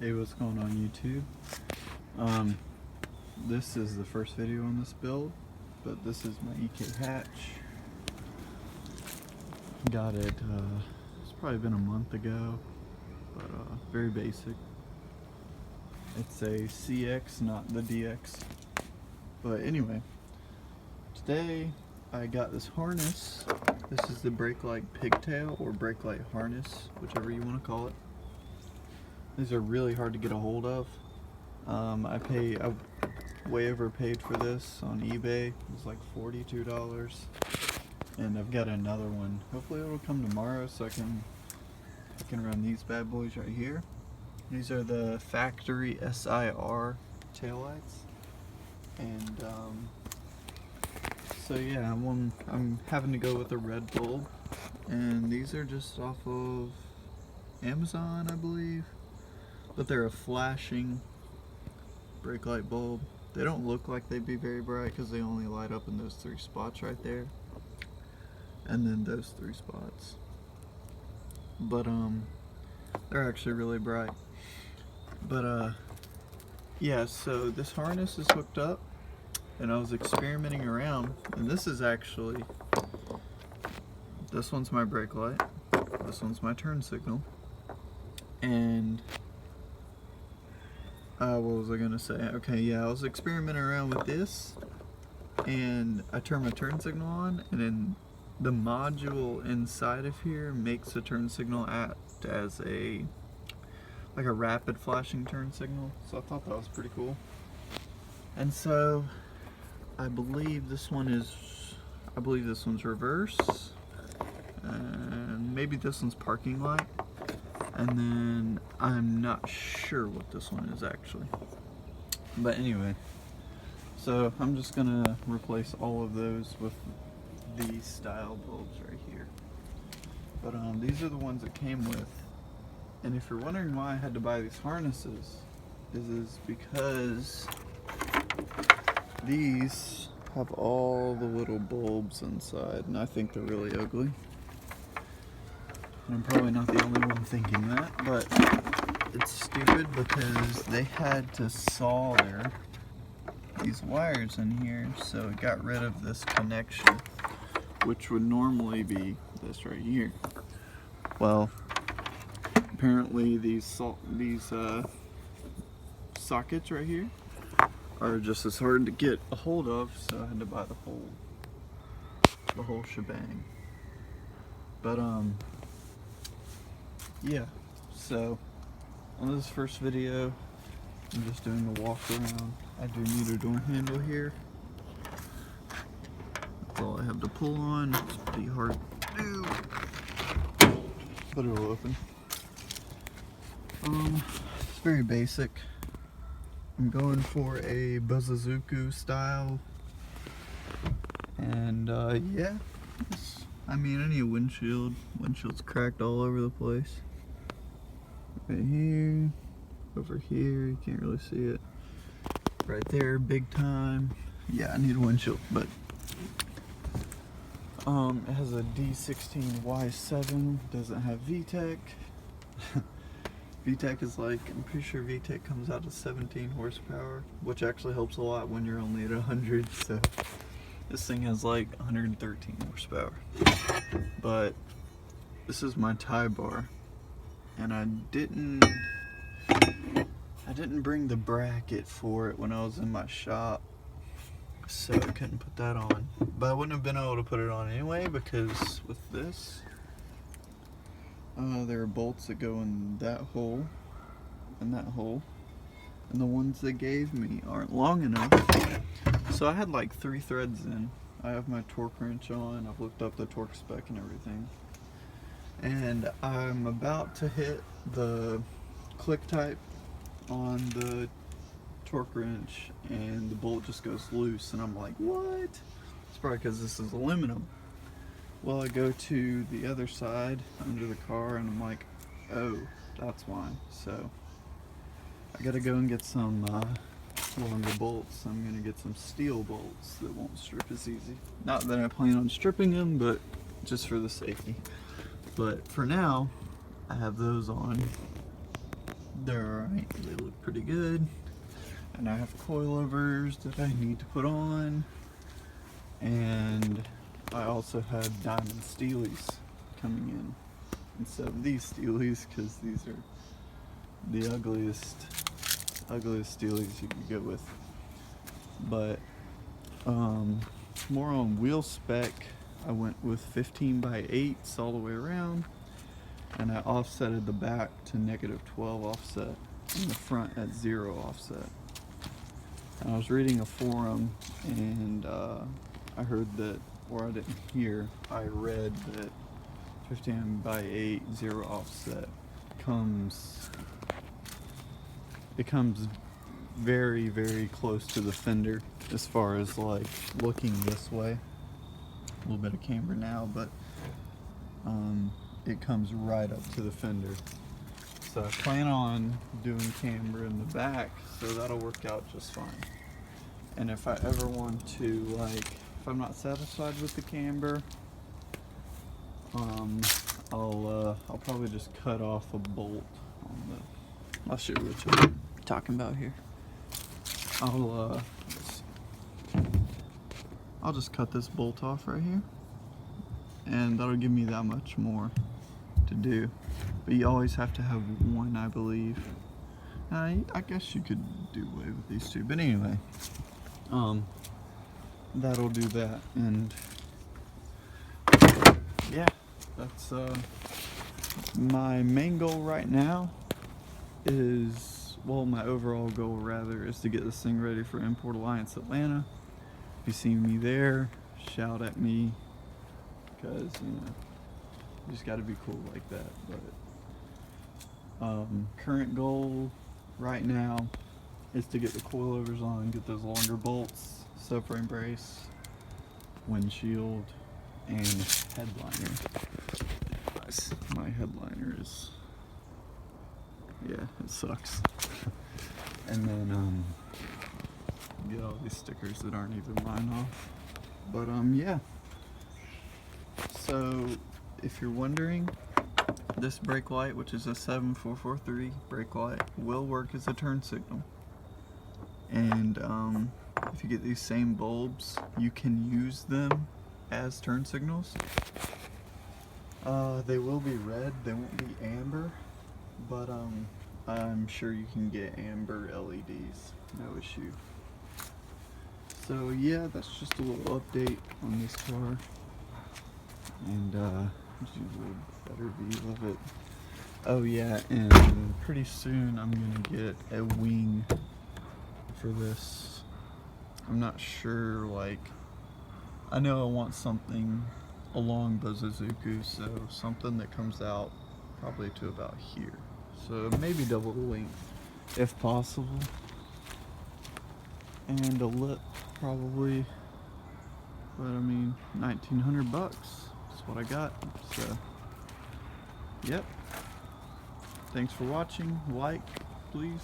Hey, what's going on YouTube? This is the first video on this build, but this is my EK hatch. Got it, it's probably been a month ago, but very basic. It's a CX, not the DX. But anyway, today I got this harness. This is the brake light pigtail or brake light harness, whichever you want to call it. These are really hard to get a hold of. I way overpaid for this on eBay. It was like $42, and I've got another one. Hopefully it'll come tomorrow so I can run these bad boys right here. These are the factory SIR taillights, and so yeah, I'm having to go with a red bulb, and these are just off of Amazon, I believe. But they're a flashing brake light bulb. They don't look like they'd be very bright because they only light up in those 3 spots right there, and then those 3 spots. But they're actually really bright. But yeah, so this harness is hooked up, and I was experimenting around, and this is actually, this one's my brake light, this one's my turn signal, and what was I gonna say? Okay, yeah, I was experimenting around with this, and I turned my turn signal on, and then the module inside of here makes the turn signal act as a rapid flashing turn signal. So I thought that was pretty cool. And so I believe this one's reverse, and maybe this one's parking light. And then I'm not sure what this one is actually. But anyway, so I'm just gonna replace all of those with these style bulbs right here. But these are the ones it came with. And if you're wondering why I had to buy these harnesses, is because these have all the little bulbs inside, and I think they're really ugly. I'm probably not the only one thinking that, but it's stupid because they had to solder these wires in here, so it got rid of this connection, which would normally be this right here. Well, apparently these sockets right here are just as hard to get a hold of, so I had to buy the whole shebang. But yeah, so on this first video, I'm just doing a walk around. I do need a door handle here. That's all I have to pull on. It's pretty hard to do, but it'll open. It's very basic. I'm going for a Buzazuku style, and yeah, I mean, I need a windshield. Windshield's cracked all over the place. Right here, over here, you can't really see it. Right there, big time. Yeah, I need a windshield, but it has a D16Y7, doesn't have VTEC. VTEC is like, I'm pretty sure VTEC comes out to 17 horsepower, which actually helps a lot when you're only at 100, so this thing has like 113 horsepower. But this is my tie bar, and I didn't bring the bracket for it when I was in my shop, so I couldn't put that on. But I wouldn't have been able to put it on anyway, because with this, there are bolts that go in that hole and that hole, and the ones they gave me aren't long enough. So I had like 3 threads in. I have my torque wrench on, I've looked up the torque spec and everything. And I'm about to hit the click type on the torque wrench, and the bolt just goes loose, and I'm like, what? It's probably because this is aluminum. Well, I go to the other side under the car, and I'm like, oh, that's why. So I gotta go and get some longer bolts. I'm gonna get some steel bolts that won't strip as easy. Not that I plan on stripping them, but just for the safety. But for now, I have those on. They're alright. point. They look pretty good. And I have coilovers that I need to put on. And I also have diamond steelies coming in instead of these steelies, because these are the ugliest steelies you can go with. But more on wheel spec, I went with 15x8s all the way around, and I offsetted the back to -12 offset and the front at 0 offset. And I was reading a forum, and I heard that, or I didn't hear, I read that 15x8 0 offset comes very, very close to the fender as far as like looking this way. A little bit of camber now, but it comes right up to the fender. So I plan on doing camber in the back, so that'll work out just fine. And if I ever want to, like, if I'm not satisfied with the camber, I'll probably just cut off a bolt on the. I'll show you what I'm talking about here. I'll just cut this bolt off right here, and that'll give me that much more to do. But you always have to have one, I believe. I guess you could do away with these two, but anyway, that'll do that. And yeah, that's my main goal right now is, well, my overall goal rather, is to get this thing ready for Import Alliance Atlanta. If you see me there, shout at me, because you know, you just got to be cool like that. But current goal right now is to get the coilovers on, get those longer bolts, subframe brace, windshield, and headliner. My headliner is, yeah, it sucks. And then get all these stickers that aren't even mine off. But yeah. So if you're wondering, this brake light, which is a 7443 brake light, will work as a turn signal. And if you get these same bulbs, you can use them as turn signals. They will be red, they won't be amber, but I'm sure you can get amber LEDs, no issue. So yeah, that's just a little update on this car, and just a little better view of it. Oh yeah, and pretty soon I'm gonna get a wing for this. I'm not sure, like, I know I want something along Bozozuku, so something that comes out probably to about here. So maybe double the length if possible. And a lip probably, but I mean, 1,900 bucks. That's what I got. So, yep. Thanks for watching. Like, please.